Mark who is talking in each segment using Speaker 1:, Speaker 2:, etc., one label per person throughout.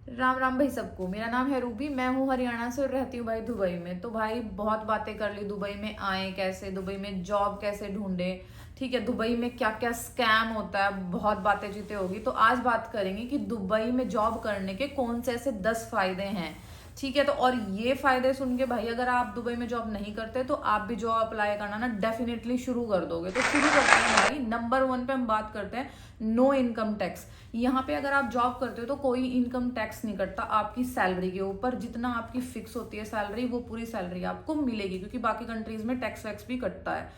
Speaker 1: राम राम भाई सबको। मेरा नाम है रूबी, मैं हूँ हरियाणा से और रहती हूँ भाई दुबई में। तो भाई बहुत बातें कर ली, दुबई में आए कैसे, दुबई में जॉब कैसे ढूंढे, ठीक है, दुबई में क्या क्या स्कैम होता है, बहुत बातें चीतें होगी। तो आज बात करेंगे कि दुबई में जॉब करने के कौन से ऐसे 10 फायदे हैं, ठीक है। तो और ये फायदे सुन के भाई अगर आप दुबई में जॉब नहीं करते तो आप भी जॉब अप्लाई करना ना डेफिनेटली शुरू कर दोगे। तो शुरू करते हैं भाई। नंबर 1 पे हम बात करते हैं नो इनकम टैक्स। यहाँ पे अगर आप जॉब करते हो तो कोई इनकम टैक्स नहीं कटता आपकी सैलरी के ऊपर। जितना आपकी फिक्स होती है सैलरी वो पूरी सैलरी आपको मिलेगी, क्योंकि बाकी कंट्रीज में टैक्स वैक्स भी कटता है।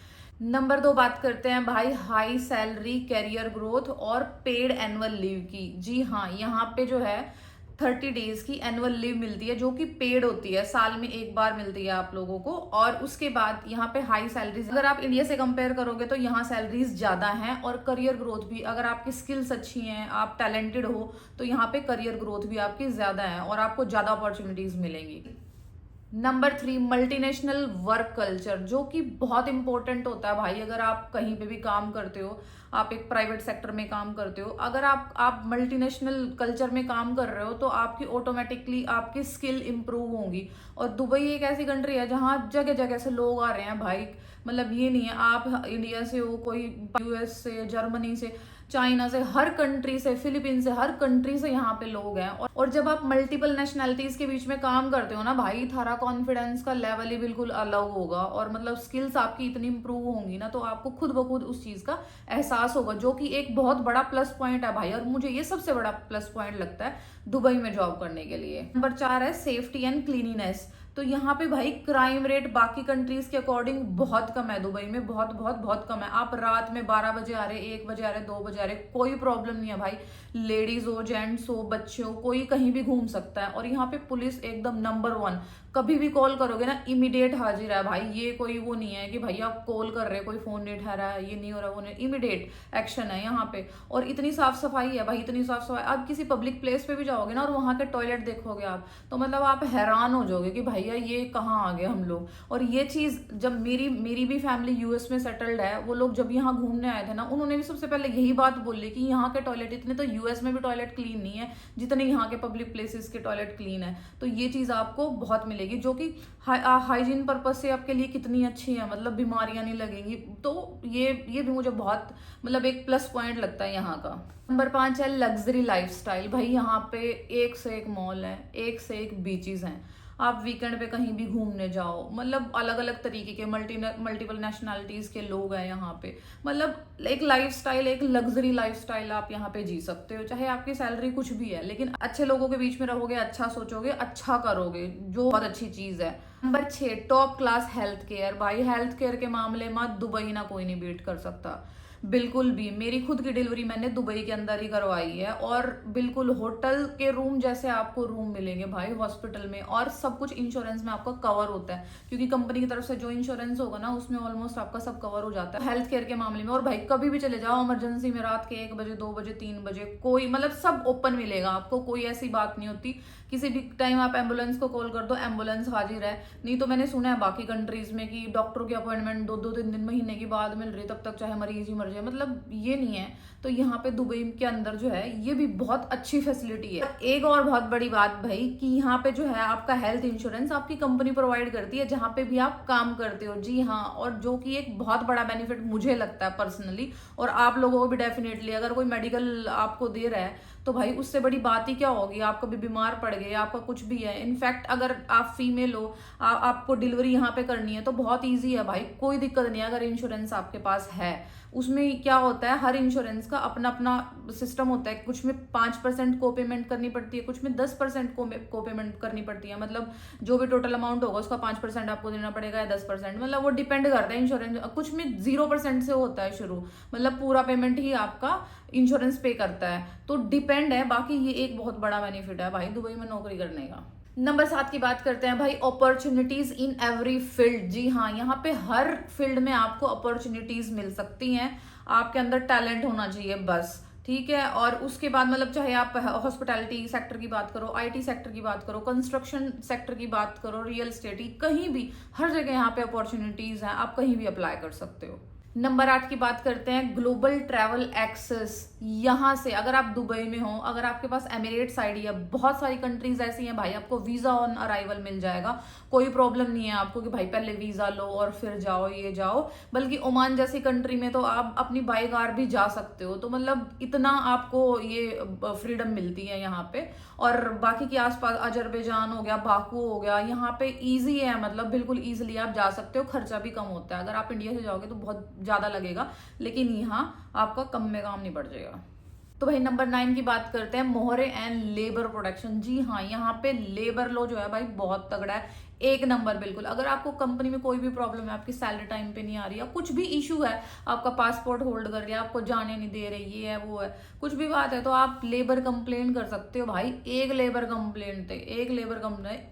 Speaker 1: नंबर 2 बात करते हैं भाई हाई सैलरी, कैरियर ग्रोथ और पेड एनुअल लीव की। जी हाँ, यहाँ पे जो है 30 डेज की एनुअल लीव मिलती है जो कि पेड होती है, साल में एक बार मिलती है आप लोगों को। और उसके बाद यहाँ पे हाई सैलरीज, अगर आप इंडिया से कंपेयर करोगे तो यहाँ सैलरीज ज्यादा हैं। और करियर ग्रोथ भी, अगर आपकी स्किल्स अच्छी हैं, आप टैलेंटेड हो, तो यहाँ पे करियर ग्रोथ भी आपकी ज्यादा है और आपको ज्यादा अपॉर्चुनिटीज मिलेंगी। नंबर 3 मल्टीनेशनल वर्क कल्चर, जो कि बहुत इंपॉर्टेंट होता है भाई। अगर आप कहीं पे भी काम करते हो, आप एक प्राइवेट सेक्टर में काम करते हो, अगर आप मल्टीनेशनल कल्चर में काम कर रहे हो तो आपकी ऑटोमेटिकली आपकी स्किल इंप्रूव होंगी। और दुबई एक ऐसी कंट्री है जहाँ जगह जगह से लोग आ रहे हैं भाई। मतलब ये नहीं है आप इंडिया से हो, कोई यूएस से, जर्मनी से, चाइना से, हर कंट्री से, फिलीपीन से, हर कंट्री से यहाँ पे लोग हैं। और जब आप मल्टीपल नेशनैलिटीज के बीच में काम करते हो ना भाई, थारा कॉन्फिडेंस का लेवल ही बिल्कुल अलग होगा। और मतलब स्किल्स आपकी इतनी इंप्रूव होंगी ना, तो आपको खुद ब खुद उस चीज का एहसास होगा, जो कि एक बहुत बड़ा प्लस पॉइंट है भाई। और मुझे ये सबसे बड़ा प्लस पॉइंट लगता है दुबई में जॉब करने के लिए। नंबर 4 है सेफ्टी एंड क्लीनिनेस। तो यहाँ पे भाई क्राइम रेट बाकी कंट्रीज के अकॉर्डिंग बहुत कम है दुबई में, बहुत बहुत बहुत कम है। आप रात में 12 बजे आ रहे, 1 बजे आ रहे, 2 बजे आ रहे, कोई प्रॉब्लम नहीं है भाई। लेडीज हो, जेंट्स हो, बच्चे हो, कोई कहीं भी घूम सकता है। और यहाँ पे पुलिस एकदम नंबर 1, कभी भी कॉल करोगे ना इमीडिएट हाजिर है भाई। ये कोई वो नहीं है कि भाई आप कॉल कर रहे हैं, कोई फोन नहीं उठा रहा है, ये नहीं हो रहा, वो नहीं, इमीडिएट एक्शन है यहाँ पे। और इतनी साफ सफाई है भाई, इतनी साफ सफाई। आप किसी पब्लिक प्लेस पे भी जाओगे ना और वहां के टॉयलेट देखोगे आप, तो मतलब आप हैरान हो जाओगे कि भैया ये कहाँ आ गए हम लोग। और ये चीज जब मेरी भी फैमिली यूएस में सेटल्ड है, वो लोग जब यहाँ घूमने आए थे ना, उन्होंने भी सबसे पहले यही बात बोली कि यहाँ के टॉयलेट इतने, तो यूएस में भी टॉयलेट क्लीन नहीं है जितने यहाँ के पब्लिक प्लेसेस के टॉयलेट क्लीन है। तो ये चीज आपको बहुत मिलेगी, जो कि हाइजीन पर्पज से आपके लिए कितनी अच्छी है, मतलब बीमारियां नहीं लगेंगी। तो ये भी मुझे बहुत मतलब एक प्लस पॉइंट लगता है यहाँ का। नंबर 5 है लग्जरी लाइफस्टाइल। भाई यहाँ पे एक से एक मॉल है, एक से एक बीचेस हैं। आप वीकेंड पे कहीं भी घूमने जाओ, मतलब अलग अलग तरीके के मल्टीपल नेशनैलिटीज के लोग हैं यहाँ पे। मतलब एक लाइफस्टाइल, एक लग्जरी लाइफस्टाइल आप यहाँ पे जी सकते हो, चाहे आपकी सैलरी कुछ भी है, लेकिन अच्छे लोगों के बीच में रहोगे, अच्छा सोचोगे, अच्छा करोगे, जो बहुत अच्छी चीज है। Number 6 top class health care. भाई हेल्थ केयर के मामले में दुबई ना कोई नहीं बीट कर सकता, बिल्कुल भी। मेरी खुद की डिलीवरी मैंने दुबई के अंदर ही करवाई है, और बिल्कुल होटल के रूम जैसे आपको रूम मिलेंगे भाई हॉस्पिटल में। और सब कुछ इंश्योरेंस में आपका कवर होता है, क्योंकि कंपनी की तरफ से जो इंश्योरेंस होगा ना उसमें ऑलमोस्ट आपका सब कवर हो जाता है हेल्थ केयर के मामले में। और भाई कभी भी चले जाओ इमरजेंसी में, रात के 1 बजे, 2 बजे, 3 बजे, कोई मतलब सब ओपन मिलेगा आपको, कोई ऐसी बात नहीं होती। किसी भी टाइम आप एम्बुलेंस को कॉल कर दो, एम्बुलेंस हाजिर है। नहीं तो मैंने सुना है बाकी कंट्रीज में कि डॉक्टर की अपॉइंटमेंट 2-2 3 महीने के बाद मिल रही, तब तक चाहे मरीज ही मर जाए। मतलब ये नहीं है। तो यहाँ पे दुबई के अंदर जो है ये भी बहुत अच्छी फैसिलिटी है। एक और बहुत बड़ी बात भाई कि यहाँ पे जो है आपका हेल्थ इंश्योरेंस आपकी कंपनी प्रोवाइड करती है जहाँ पे भी आप काम करते हो। जी हाँ, और जो कि एक बहुत बड़ा बेनिफिट मुझे लगता है पर्सनली, और आप लोगों को भी डेफिनेटली। अगर कोई मेडिकल आपको दे रहा है तो भाई उससे बड़ी बात ही क्या होगी। आप कभी बीमार पड़ गए, आपका कुछ भी है, इनफैक्ट अगर आप फीमेल हो, आपको डिलीवरी यहाँ पे करनी है तो बहुत ईजी है भाई, कोई दिक्कत नहीं है अगर इंश्योरेंस आपके पास है। उसमें क्या होता है, हर इंश्योरेंस का अपना अपना सिस्टम होता है। कुछ में 5% को पेमेंट करनी पड़ती है, कुछ में 10% को पेमेंट करनी पड़ती है। मतलब जो भी टोटल अमाउंट होगा उसका 5% आपको देना पड़ेगा या 10%, मतलब वो डिपेंड करता है इंश्योरेंस। कुछ में 0% से होता है शुरू, मतलब पूरा पेमेंट ही आपका इंश्योरेंस पे करता है। तो डिपेंड है। बाकी ये एक बहुत बड़ा बेनिफिट है भाई दुबई में नौकरी करने का। नंबर 7 की बात करते हैं भाई अपॉर्चुनिटीज इन एवरी फील्ड। जी हाँ, यहाँ पे हर फील्ड में आपको अपॉर्चुनिटीज मिल सकती हैं। आपके अंदर टैलेंट होना चाहिए बस, ठीक है। और उसके बाद मतलब चाहे आप हॉस्पिटैलिटी सेक्टर की बात करो, आईटी सेक्टर की बात करो, कंस्ट्रक्शन सेक्टर की बात करो, रियल एस्टेट, कहीं भी, हर जगह यहाँ पे अपॉर्चुनिटीज हैं, आप कहीं भी अप्लाई कर सकते हो। नंबर 8 की बात करते हैं, ग्लोबल ट्रैवल एक्सेस। यहाँ से अगर आप दुबई में हो, अगर आपके पास एमिरेट्स आईडी है, बहुत सारी कंट्रीज ऐसी हैं भाई, आपको वीजा ऑन अराइवल मिल जाएगा। कोई प्रॉब्लम नहीं है आपको कि भाई पहले वीजा लो और फिर जाओ ये जाओ। बल्कि ओमान जैसी कंट्री में तो आप अपनी बाई कार भी जा सकते हो। तो मतलब इतना आपको ये फ्रीडम मिलती है यहाँ पे। और बाकी के आसपास अजरबैजान हो गया, बाकू हो गया, यहाँ पे इजी है, मतलब बिल्कुल इजीली आप जा सकते हो। खर्चा भी कम होता है। अगर आप इंडिया से जाओगे तो बहुत ज्यादा लगेगा, लेकिन यहाँ आपका कम में काम नहीं पड़ जाएगा। तो भाई नंबर 9 की बात करते हैं, मोहरे एंड लेबर प्रोटेक्शन। जी हाँ, यहाँ पे लेबर लॉ जो है भाई बहुत तगड़ा है, एक नंबर बिल्कुल। अगर आपको कंपनी में कोई भी प्रॉब्लम है, आपकी सैलरी टाइम पे नहीं आ रही है, कुछ भी इशू है, आपका पासपोर्ट होल्ड कर रही है, आपको जाने नहीं दे रही, ये है वो है, कुछ भी बात है, तो आप लेबर कंप्लेन कर सकते हो भाई। एक लेबर कंप्लेंट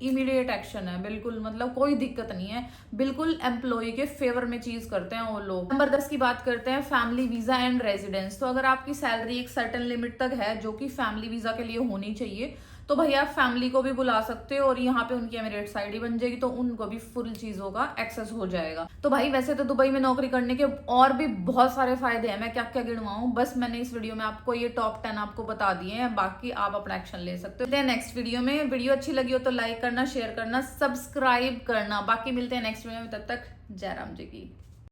Speaker 1: इमीडिएट एक्शन है बिल्कुल, मतलब कोई दिक्कत नहीं है, बिल्कुल एम्प्लॉय के फेवर में चीज करते हैं वो लोग। नंबर 10 की बात करते हैं, फैमिली वीजा एंड रेजिडेंस। तो अगर आपकी सैलरी एक सर्टेन लिमिट तक है, जो कि फैमिली वीजा के लिए होनी चाहिए, तो भाई आप फैमिली को भी बुला सकते हो और यहाँ पे उनकी एमिरेट्स आईडी बन जाएगी, तो उनको भी फुल चीजों का एक्सेस हो जाएगा। तो भाई वैसे तो दुबई में नौकरी करने के और भी बहुत सारे फायदे हैं, मैं क्या क्या गिनवाऊं, बस मैंने इस वीडियो में आपको ये टॉप 10 आपको बता दिए हैं, बाकी आप अपना एक्शन ले सकते हो। नेक्स्ट वीडियो में, वीडियो अच्छी लगी हो तो लाइक करना, शेयर करना, सब्सक्राइब करना। बाकी मिलते हैं नेक्स्ट वीडियो में, तब तक जय राम जी की।